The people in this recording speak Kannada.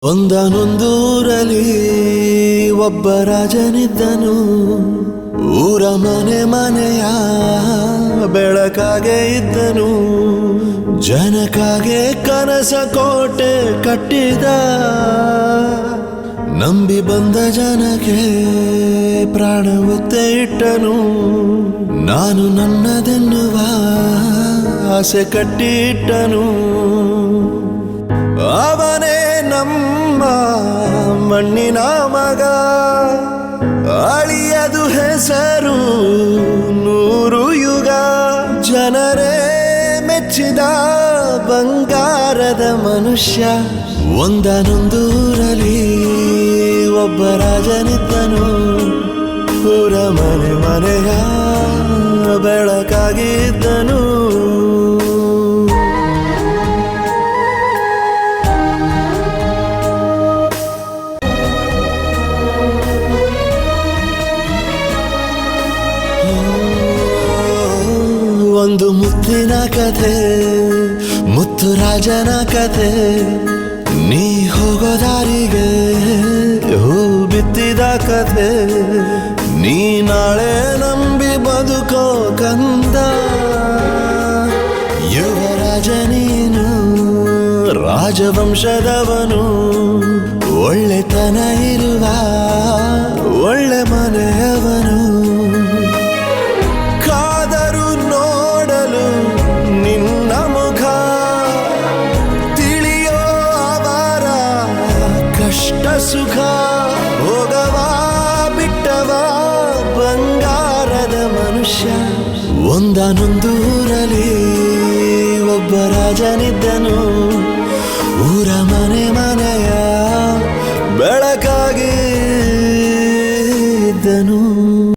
ಒಂದನೊಂದೂರಲ್ಲಿ ಒಬ್ಬ ರಾಜನಿದ್ದನು. ಊರ ಮನೆ ಮನೆಯ ಬೆಳಕಾಗೆ ಇದ್ದನು. ಜನಕಾಗೆ ಕನಸ ಕೋಟೆ ಕಟ್ಟಿದ. ನಂಬಿ ಬಂದ ಜನಕ್ಕೆ ಪ್ರಾಣ ಒತ್ತೆ ಇಟ್ಟನು. ನಾನು ನನ್ನದೆನ್ನುವ ಆಸೆ ಕಟ್ಟಿಟ್ಟನು. ಅವನೇ ನಮ್ಮ ಮಣ್ಣಿನ ಮಗ. ಅಳಿಯದು ಹೆಸರು 100 ಯುಗ. ಜನರೇ ಮೆಚ್ಚಿದ ಬಂಗಾರದ ಮನುಷ್ಯ. ಒಂದನೊಂದೂರಲ್ಲಿ ಒಬ್ಬ ರಾಜನಿದ್ದನು. ಊರ ಮನೆ ಮನೆಯ ಬೆಳಕಾಗಿದ್ದನು. ಒಂದು ಮುತ್ತಿನ ಕಥೆ, ಮುತ್ತು ರಾಜನ ಕಥೆ. ನೀ ಹೋಗೋ ದಾರಿಗೆ ಹೂ ಬಿತ್ತಿದ ಕಥೆ. ನೀ ನಾಳೆ ನಂಬಿ ಬದುಕೋ ಕಂದ. ಯುವರಾಜ ನೀನು, ರಾಜವಂಶದವನು. ಒಳ್ಳೆತನ ಇರುವ ಒಳ್ಳೆ ಮನೆಯವನು. ಕಾದರು ನೋಡಲು ನಿನ್ನ ಮುಖ. ತಿಳಿಯೋ ಅವರ ಕಷ್ಟ ಸುಖ. ಹೋಗವ ಬಿಟ್ಟವ ಬಂಗಾರದ ಮನುಷ್ಯ. ಒಂದನೊಂದೂರಲ್ಲಿ ಒಬ್ಬ ರಾಜನಿದ್ದನು. ಊರ ಮನೆ ಮನೆಯ ಬೆಳಕಾಗಿ ಇದ್ದನು.